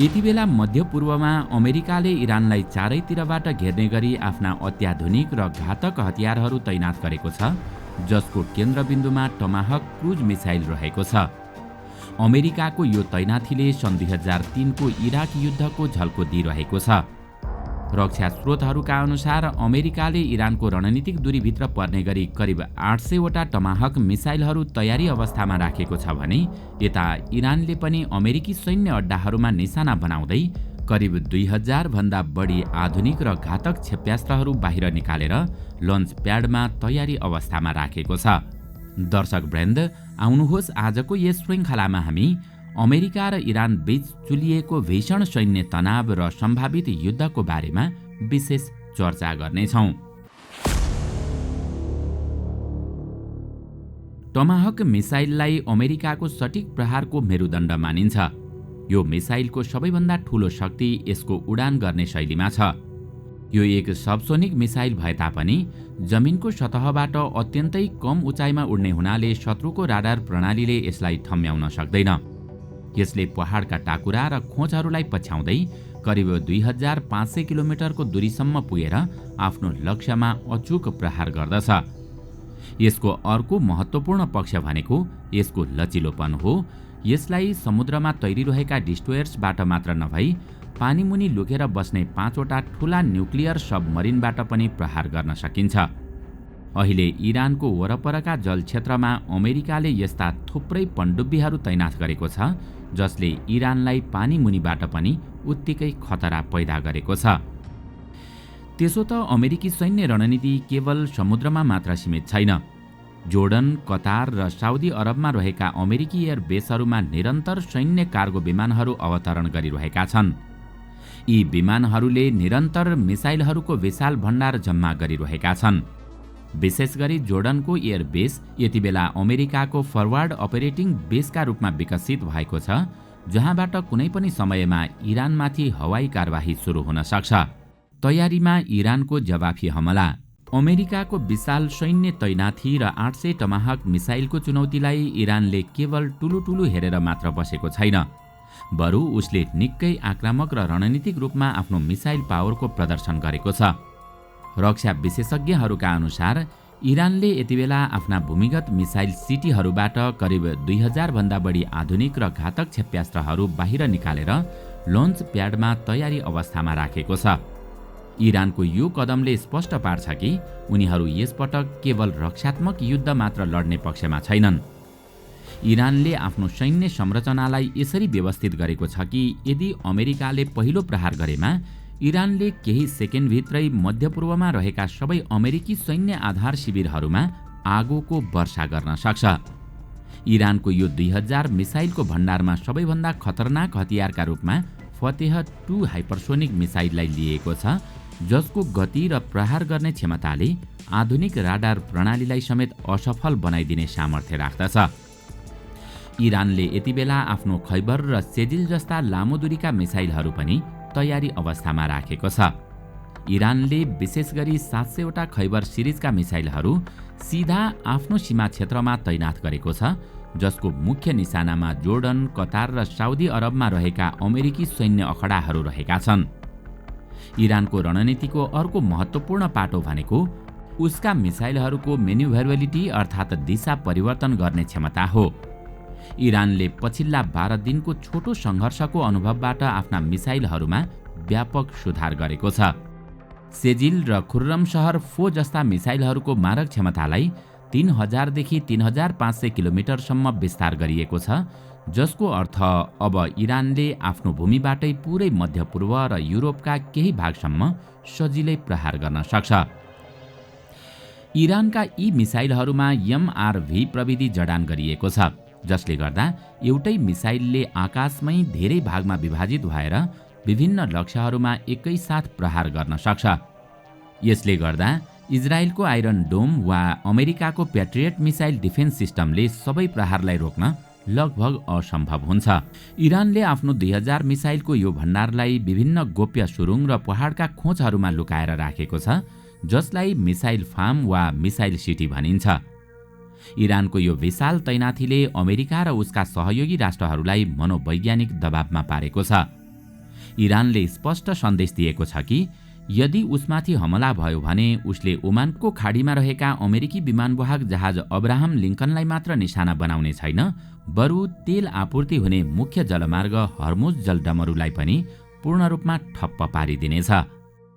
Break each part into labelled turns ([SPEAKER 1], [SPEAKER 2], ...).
[SPEAKER 1] यतिबेला मध्यपूर्वमा अमेरिकाले इरानलाई चारैतिरबाट घेर्ने गरी आफ्ना अत्याधुनिक र घातक हतियारहरू तैनात गरेको छ, जसको केन्द्रबिन्दुमा टमाहक क्रुज मिसाइल रहेको छ। अमेरिकाको यो तैनाथीले सन् 2003 को इराक युद्धको झल्को दिइरहेको छ। रक्षा स्रोतहरूका अनुसार अमेरिकाले इरानको रणनीतिक दूरीभित्र पर्ने गरी करिब 800 वटा टमाहक मिसाइलहरू तयारी अवस्थामा राखेको छ भने यता इरानले पनि अमेरिकी सैन्य अड्डाहरूमा निशाना बनाउँदै करिब 2000 भन्दा बढी आधुनिक र घातक क्षेप्यास्त्रहरू बाहिर निकालेर लन्च प्याडमा तयारी अवस्थामा राखेको छ। दर्शक वृन्द, आउनुहोस् आजको यस श्रृङ्खलामा हामी अमेरिका र इरान बीच चुलिएको भीषण सैन्य तनाव र सम्भावित युद्धको बारेमा विशेष चर्चा गर्नेछौँ। टमाहक मिसाइललाई अमेरिकाको सटिक प्रहारको मेरुदण्ड मानिन्छ। यो मिसाइलको सबैभन्दा ठूलो शक्ति यसको उडान गर्ने शैलीमा छ। यो एक सबसोनिक मिसाइल भए तापनि जमिनको सतहबाट अत्यन्तै कम उचाइमा उड्ने हुनाले शत्रुको राडार प्रणालीले यसलाई थम्याउन सक्दैन। यसले पहाडका टाकुरा र खोजहरूलाई पछ्याउँदै करिब 2500 किलोमिटरको दूरीसम्म पुगेर आफ्नो लक्ष्यमा अचूक प्रहार गर्दछ। यसको अर्को महत्त्वपूर्ण पक्ष भनेको यसको लचिलोपन हो। यसलाई समुद्रमा तैरिरहेका डिस्ट्रोयर्सबाट मात्र नभई पानीमुनि लुकेर बस्ने 5 वटा ठूला न्युक्लियर सबमरिनबाट पनि प्रहार गर्न सकिन्छ। अहिले इरानको वरपरका जल क्षेत्रमा अमेरिकाले यस्ता थुप्रै पनडुब्बीहरू तैनात गरेको छ, जसले इरानलाई पानीमुनिबाट पनि उत्तिकै खतरा पैदा गरेको छ। त्यसो त अमेरिकी सैन्य रणनीति केवल समुद्रमा मात्र सीमित छैन। जोर्डन, कतार र साउदी अरबमा रहेका अमेरिकी एयर बेसहरूमा निरन्तर सैन्य कार्गो विमानहरू अवतरण गरिरहेका छन्। यी विमानहरूले निरन्तर मिसाइलहरूको विशाल भण्डार जम्मा गरिरहेका छन्। विशेष गरी जोर्डनको एयर बेस यतिबेला अमेरिकाको फरवार्ड अपरेटिङ बेसका रूपमा विकसित भएको छ, जहाँबाट कुनै पनि समयमा इरानमाथि हवाई कारबाही सुरु हुन सक्छ। तयारीमा इरानको जवाफी हमला। अमेरिकाको विशाल सैन्य तैनाथी र 800 टमाहक मिसाइलको चुनौतीलाई इरानले केवल टुलुटुलु हेरेर मात्र बसेको छैन, बरु उसले निकै आक्रामक र रणनीतिक रूपमा आफ्नो मिसाइल पावरको प्रदर्शन गरेको छ। रक्षा विशेषज्ञहरूका अनुसार इरानले यतिबेला आफ्ना भूमिगत मिसाइल सिटीहरूबाट करिब 2000 भन्दा बढी आधुनिक र घातक क्षेप्यास्त्रहरू बाहिर निकालेर लन्च प्याडमा तयारी अवस्थामा राखेको छ। इरानको यो कदमले स्पष्ट पार्छ कि उनीहरू यसपटक केवल रक्षात्मक युद्ध मात्र लड्ने पक्षमा छैनन्। इरानले आफ्नो सैन्य संरचनालाई यसरी व्यवस्थित गरेको छ कि यदि अमेरिकाले पहिलो प्रहार गरेमा इरानले केही सेकेन्डभित्रै मध्यपूर्वमा रहेका सबै अमेरिकी सैन्य आधार शिविरहरूमा आगोको वर्षा गर्न सक्छ। इरानको यो 2000 मिसाइलको भण्डारमा सबैभन्दा खतरनाक हतियारका रूपमा फतेह 2 हाइपरसोनिक मिसाइललाई लिएको छ, जसको गति र प्रहार गर्ने क्षमताले आधुनिक राडार प्रणालीलाई समेत असफल बनाइदिने सामर्थ्य राख्दछ। इरानले यतिबेला आफ्नो खैबर र सेजिल जस्ता लामो दूरीका मिसाइलहरू पनि तयारी अवस्थामा राखेको छ। इरानले विशेष गरी 700 वटा खैबर सिरिजका मिसाइलहरू सिधा आफ्नो सीमा क्षेत्रमा तैनात गरेको छ, जसको मुख्य निशानामा जोर्डन, कतार र साउदी अरबमा रहेका अमेरिकी सैन्य अखडाहरू रहेका छन्। इरानको रणनीतिको अर्को महत्त्वपूर्ण पाटो भनेको उसका मिसाइलहरूको मेन्युभरेबिलिटी अर्थात् दिशा परिवर्तन गर्ने क्षमता हो। इरानले पछिल्ला 12 दिनको छोटो सङ्घर्षको अनुभवबाट आफ्ना मिसाइलहरूमा व्यापक सुधार गरेको छ। सेजिल र खुर्रम शहर 4 जस्ता मिसाइलहरूको मारक क्षमतालाई 3000 देखि 3500 किलोमिटरसम्म विस्तार गरिएको छ, जसको अर्थ अब इरानले आफ्नो भूमिबाटै पुरै मध्यपूर्व र युरोपका केही भागसम्म सजिलै प्रहार गर्न सक्छ। इरानका यी मिसाइलहरूमा MRV प्रविधि जडान गरिएको छ, जसले गर्दा एउटै मिसाइलले आकाशमै धेरै भागमा विभाजित भएर विभिन्न लक्ष्यहरूमा एकैसाथ प्रहार गर्न सक्छ। यसले गर्दा इजरायलको आइरन डोम वा अमेरिकाको प्याट्रियट मिसाइल डिफेन्स सिस्टमले सबै प्रहारलाई रोक्न लगभग असम्भव हुन्छ। इरानले आफ्नो 2000 मिसाइलको यो भण्डारलाई विभिन्न गोप्य सुरुङ र पहाडका खोजहरूमा लुकाएर राखेको छ, जसलाई मिसाइल फार्म वा मिसाइल सिटी भनिन्छ। इरानको यो विशाल तैनाथीले अमेरिका र उसका सहयोगी राष्ट्रहरूलाई मनोवैज्ञानिक दबावमा पारेको छ। इरानले स्पष्ट सन्देश दिएको छ कि यदि उसमाथि हमला भयो भने उसले ओमानको खाडीमा रहेका अमेरिकी विमानवाहक जहाज अब्राहम लिङ्कनलाई मात्र निशाना बनाउने छैन, बरु तेल आपूर्ति हुने मुख्य जलमार्ग हर्मुज जलडमरूलाई पनि पूर्ण रूपमा ठप्प पारिदिनेछ।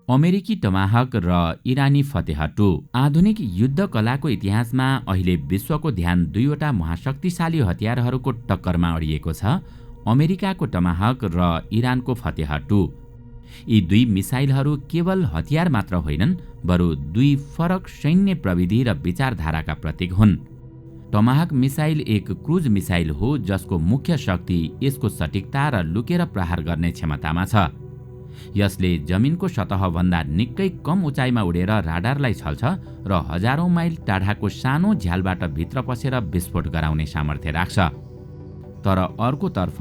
[SPEAKER 1] अमेरिकी टमाहक र इरानी फतेह 2। आधुनिक युद्ध कलाको इतिहासमा अहिले विश्वको ध्यान दुईवटा महाशक्तिशाली हतियारहरूको टक्करमा अडिएको छ, अमेरिकाको टमाहक र इरानको फतेह 2। यी दुई मिसाइलहरू केवल हतियार मात्र होइनन्, बरु दुई फरक सैन्य प्रविधि र विचारधाराका प्रतीक हुन्। टमाहक मिसाइल एक क्रुज मिसाइल हो जसको मुख्य शक्ति यसको सटिकता र लुकेर प्रहार गर्ने क्षमतामा छ। यसले जमिनको सतहभन्दा निकै कम उचाइमा उडेर राडारलाई छल्छ र हजारौं माइल टाढाको सानो झ्यालबाट भित्र पसेर विस्फोट गराउने सामर्थ्य राख्छ। तर अर्कोतर्फ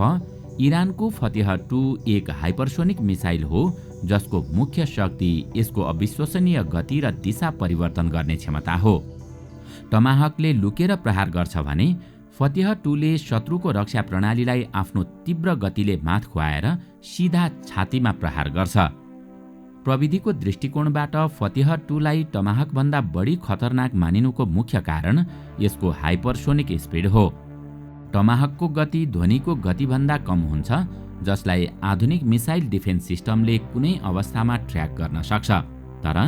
[SPEAKER 1] इरानको फतेह 2 एक हाइपरसोनिक मिसाइल हो जसको मुख्य शक्ति यसको अविश्वसनीय गति र दिशा परिवर्तन गर्ने क्षमता हो। टमाहकले लुकेर प्रहार गर्छ भने फतेह 2 ले शत्रुको रक्षा प्रणालीलाई आफ्नो तीव्र गतिले मात खुवाएर सिधा छातीमा प्रहार गर्छ। प्रविधिको दृष्टिकोणबाट फतेह 2 लाई टमाहकभन्दा बढी खतरनाक मानिनुको मुख्य कारण यसको हाइपरसोनिक स्पिड हो। टमाहकको गति ध्वनिको गतिभन्दा कम हुन्छ, जसलाई आधुनिक मिसाइल डिफेन्स सिस्टमले कुनै अवस्थामा ट्र्याक गर्न सक्छ। तर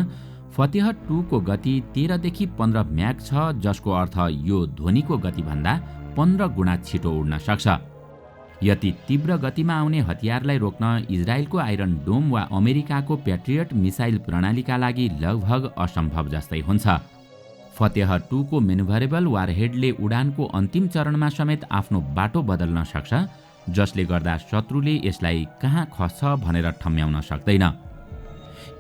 [SPEAKER 1] फतेह 2 को गति 13 देखि 15 म्याक छ, जसको अर्थ यो ध्वनिको गतिभन्दा 15 गुणा छिटो उड्न सक्छ। यति तीव्र गतिमा आउने हतियारलाई रोक्न इजरायलको आइरन डोम वा अमेरिकाको प्याट्रियट मिसाइल प्रणालीका लागि लगभग असम्भव जस्तै हुन्छ। फतेह 2 को मेनुभरेबल वारहेडले उडानको अन्तिम चरणमा समेत आफ्नो बाटो बदल्न सक्छ, जसले गर्दा शत्रुले यसलाई कहाँ खस्छ भनेर ठम्म्याउन सक्दैन।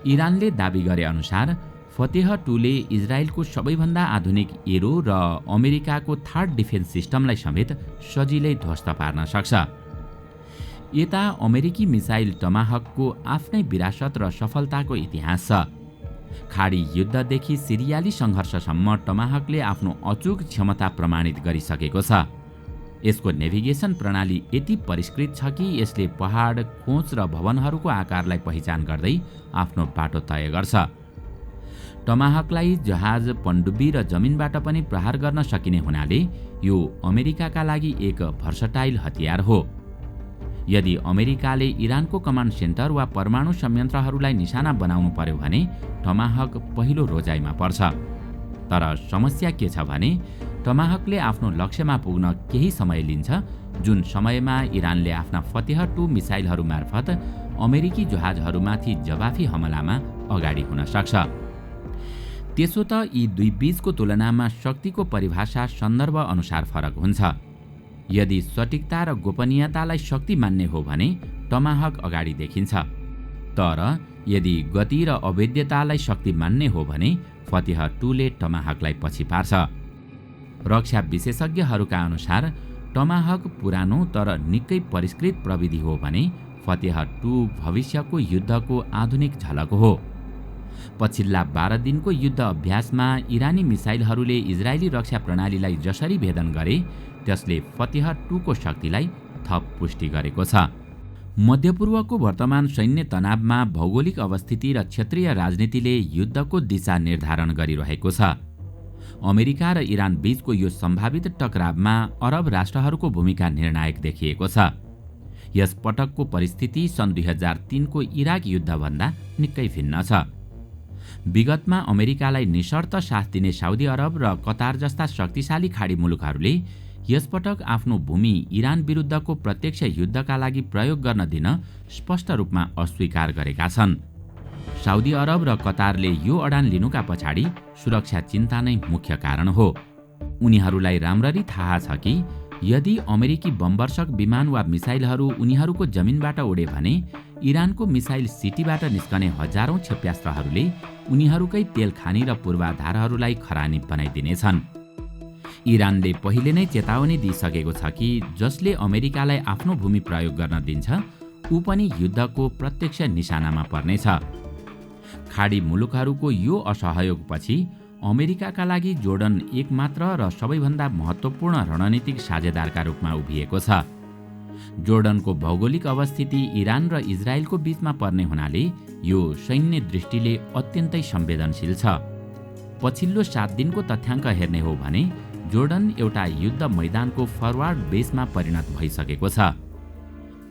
[SPEAKER 1] इरानले दाबी गरे अनुसार फतेह 2 ले इजरायलको सबैभन्दा आधुनिक एरो र अमेरिकाको थर्ड डिफेन्स सिस्टमलाई समेत सजिलै ध्वस्त पार्न सक्छ। यता अमेरिकी मिसाइल टमाहकको आफ्नै विरासत र सफलताको इतिहास छ। खाडी युद्धदेखि सिरियाली सङ्घर्षसम्म टमाहकले आफ्नो अचूक क्षमता प्रमाणित गरिसकेको छ। यसको नेभिगेसन प्रणाली यति परिष्कृत छ कि यसले पहाड, खोज र भवनहरूको आकारलाई पहिचान गर्दै आफ्नो बाटो तय गर्छ। टमाहकलाई जहाज, पनडुब्बी र जमिनबाट पनि प्रहार गर्न सकिने हुनाले यो अमेरिकाका लागि एक भर्सटाइल हतियार हो। यदि अमेरिकाले इरानको कमान्ड सेन्टर वा परमाणु संयन्त्रहरूलाई निशाना बनाउनु पर्यो भने टमाहक पहिलो रोजाइमा पर्छ। तर समस्या के छ भने टमाहकले आफ्नो लक्ष्यमा पुग्न केही समय लिन्छ, जुन समयमा इरानले आफ्ना फतेह 2 मिसाइलहरू मार्फत अमेरिकी जहाजहरूमाथि जवाफी हमलामा अगाडि हुन सक्छ। त्यसो त यी दुई बीचको तुलनामा शक्तिको परिभाषा सन्दर्भ अनुसार फरक हुन्छ। यदि सटिकता र गोपनीयतालाई शक्ति मान्ने हो भने टमाहक अगाडि देखिन्छ, तर यदि गति र अवैधतालाई शक्ति मान्ने हो भने फतेह 2 ले टमाहकलाई पछि पार्छ। रक्षा विशेषज्ञहरूका अनुसार टमाहक पुरानो तर निकै परिष्कृत प्रविधि हो भने फतेह 2 भविष्यको युद्धको आधुनिक झलक हो। पछिल्ला 12 दिनको युद्ध अभ्यासमा इरानी मिसाइलहरूले इजरायली रक्षा प्रणालीलाई जसरी भेदन गरे त्यसले फतेह 2 को शक्तिलाई थप पुष्टि गरेको छ। मध्यपूर्वको वर्तमान सैन्य तनावमा भौगोलिक अवस्थिति र क्षेत्रीय राजनीतिले युद्धको दिशा निर्धारण गरिरहेको छ। अमेरिका र इरान बीचको यो सम्भावित टकरावमा अरब राष्ट्रहरूको भूमिका निर्णायक देखिएको छ। यस पटकको परिस्थिति सन् 2003 को इराक युद्धभन्दा निकै भिन्न छ। विगतमा अमेरिकालाई निशर्त साथ दिने साउदी अरब र कतार जस्ता शक्तिशाली खाडी मुलुकहरूले यसपटक आफ्नो भूमि इरान विरुद्धको प्रत्यक्ष युद्धका लागि प्रयोग गर्न दिन स्पष्ट रूपमा अस्वीकार गरेका छन्। साउदी अरब र कतारले यो अडान लिनुका पछाडि सुरक्षा चिन्ता नै मुख्य कारण हो। उनीहरूलाई राम्ररी थाहा छ कि यदि अमेरिकी बमवर्षक विमान वा मिसाइलहरू उनीहरूको जमिनबाट उडे भने इरानको मिसाइल सिटीबाट निस्कने हजारौं क्षेप्यास्त्रहरूले उनीहरूकै तेल खानी र पूर्वाधारहरूलाई खरानी बनाइदिनेछन्। इरानले पहिले नै चेतावनी दिइसकेको छ कि जसले अमेरिकालाई आफ्नो भूमि प्रयोग गर्न दिन्छ ऊ पनि युद्धको प्रत्यक्ष निशानामा पर्नेछ। खाडी मुलुकहरूको यो असहयोगपछि अमेरिकाका लागि जोर्डन एकमात्र र सबैभन्दा महत्त्वपूर्ण रणनीतिक साझेदारका रूपमा उभिएको छ। जोर्डनको भौगोलिक अवस्थिति इरान र इजरायलको बीचमा पर्ने हुनाले यो सैन्य दृष्टिले अत्यन्तै संवेदनशील छ। पछिल्लो 7 दिनको तथ्याङ्क हेर्ने हो भने जोर्डन एउटा युद्ध मैदानको फरवार्ड बेसमा परिणत भइसकेको छ।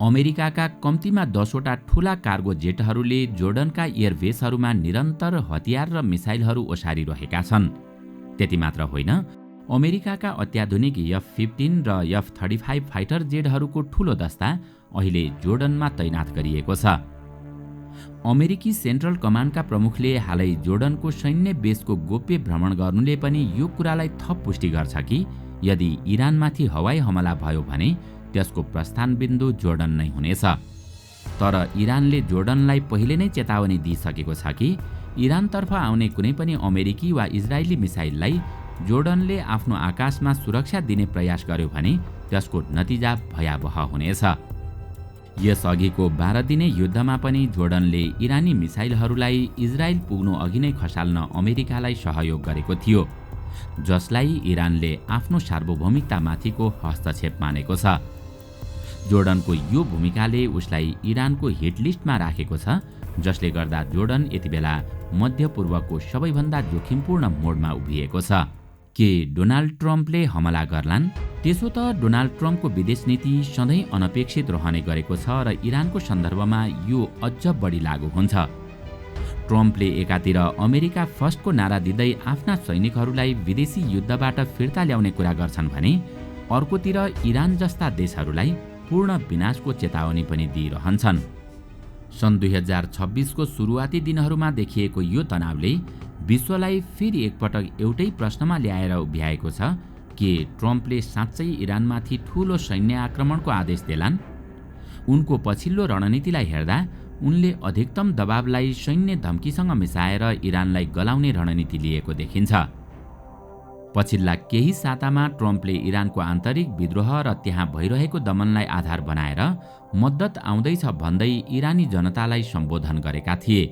[SPEAKER 1] अमेरिकाका कम्तीमा 10 वटा ठूला कार्गो जेटहरूले जोर्डनका एयरबेसहरूमा निरन्तर हतियार र मिसाइलहरू ओसारिरहेका छन्। त्यति मात्र होइन, अमेरिकाका अत्याधुनिक F-15 र F-35 फाइटर जेटहरूको ठूलो दस्ता अहिले जोर्डनमा तैनात गरिएको छ। अमेरिकी सेन्ट्रल कमान्डका प्रमुखले हालै जोर्डनको सैन्य बेसको गोप्य भ्रमण गर्नुले पनि यो कुरालाई थप पुष्टि गर्छ कि यदि इरानमाथि हवाई हमला भयो भने त्यसको प्रस्थान बिन्दु जोर्डन नै हुनेछ। तर इरानले जोर्डनलाई पहिले नै चेतावनी दिइसकेको छ कि इरानतर्फ आउने कुनै पनि अमेरिकी वा इजरायली मिसाइललाई जोर्डनले आफ्नो आकाशमा सुरक्षा दिने प्रयास गर्यो भने त्यसको नतिजा भयावह हुनेछ। यसअघिको 12 दिने युद्धमा पनि जोर्डनले इरानी मिसाइलहरूलाई इजरायल पुग्नु अघि नै खसाल्न अमेरिकालाई सहयोग गरेको थियो, जसलाई इरानले आफ्नो सार्वभौमिकतामाथिको हस्तक्षेप मानेको छ। जोर्डनको यो भूमिकाले उसलाई इरानको हिट लिस्टमा राखेको छ, जसले गर्दा जोर्डन यति बेला मध्यपूर्वको सबैभन्दा जोखिमपूर्ण मोडमा उभिएको छ। के डोनाल्ड ट्रम्पले हमला गर्लान्? त्यसो त डोनाल्ड ट्रम्पको विदेश नीति सधैँ अनपेक्षित रहने गरेको छ र इरानको सन्दर्भमा यो अझ बढी लागू हुन्छ। ट्रम्पले एकातिर अमेरिका फर्स्टको नारा दिँदै आफ्ना सैनिकहरूलाई विदेशी युद्धबाट फिर्ता ल्याउने कुरा गर्छन् भने अर्कोतिर इरान जस्ता देशहरूलाई पूर्ण विनाशको चेतावनी पनि दिइरहन्छन्। सन् 2026 को सुरुवाती दिनहरूमा देखिएको यो तनावले विश्वलाई फेरि एकपटक एउटै प्रश्नमा ल्याएर उभ्याएको छ कि ट्रम्पले साँच्चै इरानमाथि ठूलो सैन्य आक्रमणको आदेश देलान्। उनको पछिल्लो रणनीतिलाई हेर्दा उनले अधिकतम दबावलाई सैन्य धम्कीसँग मिसाएर इरानलाई गलाउने रणनीति लिएको देखिन्छ। पछिल्ला केही सातामा ट्रम्पले इरानको आन्तरिक विद्रोह र त्यहाँ भइरहेको दमनलाई आधार बनाएर मद्दत आउँदैछ भन्दै इरानी जनतालाई सम्बोधन गरेका थिए।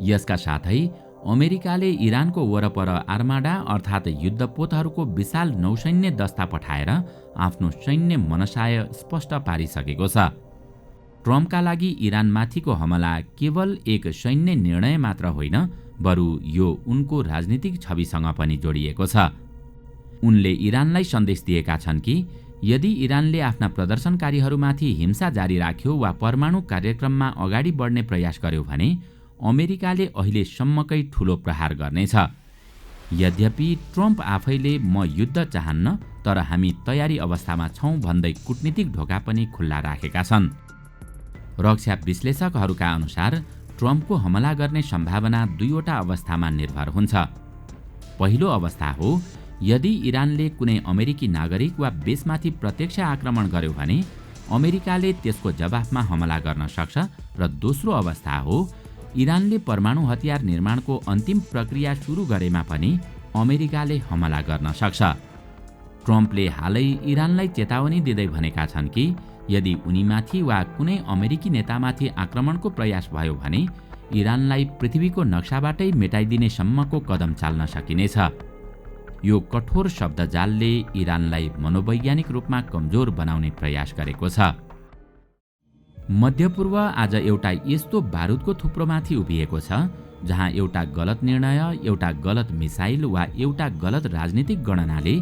[SPEAKER 1] यसका साथै अमेरिकाले इरानको वरपर आर्माडा अर्थात् युद्धपोतहरूको विशाल नौसैन्य दस्ता पठाएर आफ्नो सैन्य मनसाय स्पष्ट पारिसकेको छ। ट्रम्पका लागि इरानमाथिको हमला केवल एक सैन्य निर्णय मात्र होइन, बरु यो उनको राजनीतिक छविसँग पनि जोडिएको छ। उनले इरानलाई सन्देश दिएका छन् कि यदि इरानले आफ्ना प्रदर्शनकारीहरूमाथि हिंसा जारी राख्यो वा परमाणु कार्यक्रममा अगाडि बढ्ने प्रयास गर्यो भने अमेरिकाले अहिलेसम्मकै ठूलो प्रहार गर्नेछ। यद्यपि ट्रम्प आफैले म युद्ध चाहन्न, तर हामी तयारी अवस्थामा छौं भन्दै कूटनीतिक ढोका पनि खुल्ला राखेका छन्। रक्षा विश्लेषकहरूका अनुसार ट्रम्पको हमला गर्ने सम्भावना 2 वटा अवस्थामा निर्भर हुन्छ। पहिलो अवस्था हो यदि इरानले कुनै अमेरिकी नागरिक वा बेसमाथि प्रत्यक्ष आक्रमण गर्यो भने अमेरिकाले त्यसको जवाफमा हमला गर्न सक्छ, र दोस्रो अवस्था हो इरानले परमाणु हतियार निर्माणको अन्तिम प्रक्रिया सुरु गरेमा पनि अमेरिकाले हमला गर्न सक्छ। ट्रम्पले हालै इरानलाई चेतावनी दिँदै भनेका छन् कि यदि उनीमाथि वा कुनै अमेरिकी नेतामाथि आक्रमणको प्रयास भयो भने इरानलाई पृथ्वीको नक्साबाटै मेटाइदिने सम्मको कदम चाल्न सकिनेछ। यो कठोर शब्दजालले इरानलाई मनोवैज्ञानिक रूपमा कमजोर बनाउने प्रयास गरेको छ। मध्यपूर्व आज एउटा यस्तो बारुदको थुप्रोमाथि उभिएको छ जहाँ एउटा गलत निर्णय, एउटा गलत मिसाइल वा एउटा गलत राजनीतिक गणनाले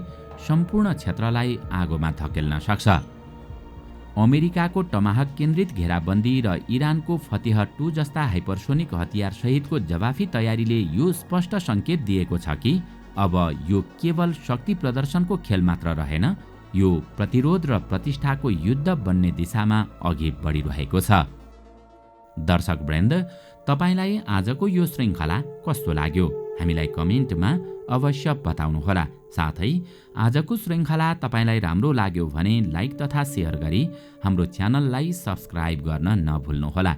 [SPEAKER 1] सम्पूर्ण क्षेत्रलाई आगोमा धकेल्न सक्छ। अमेरिकाको टमाहक केन्द्रित घेराबन्दी र इरानको फतेह 2 जस्ता हाइपरसोनिक हतियार सहितको जवाफी तयारीले यो स्पष्ट सङ्केत दिएको छ कि अब यो केवल शक्ति प्रदर्शनको खेल मात्र रहेन, यो प्रतिरोध र प्रतिष्ठाको युद्ध बन्ने दिशामा अघि बढिरहेको छ। दर्शकवृन्द, तपाईलाई आजको यो श्रृङ्खला कस्तो लाग्यो हामीलाई कमेन्टमा अवश्य बताउनुहोला। साथै आजको श्रृङ्खला तपाईलाई राम्रो लाग्यो भने लाइक तथा सेयर गरी हाम्रो च्यानललाई सब्स्क्राइब गर्न नभुल्नुहोला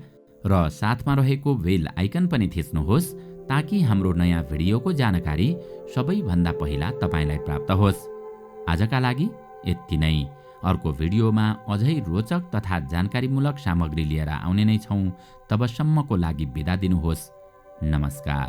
[SPEAKER 1] र साथमा रहेको बेल आइकन पनि थिच्नुहोस् ताकि हाम्रो नयाँ भिडियोको जानकारी सबैभन्दा पहिला तपाईलाई प्राप्त होस्। आजका लागि यति नै। अर्को भिडियोमा अझै रोचक तथा जानकारीमूलक सामग्री लिएर आउने नै छौं। तबसम्मको लागि बिदा दिनुहोस्। नमस्कार।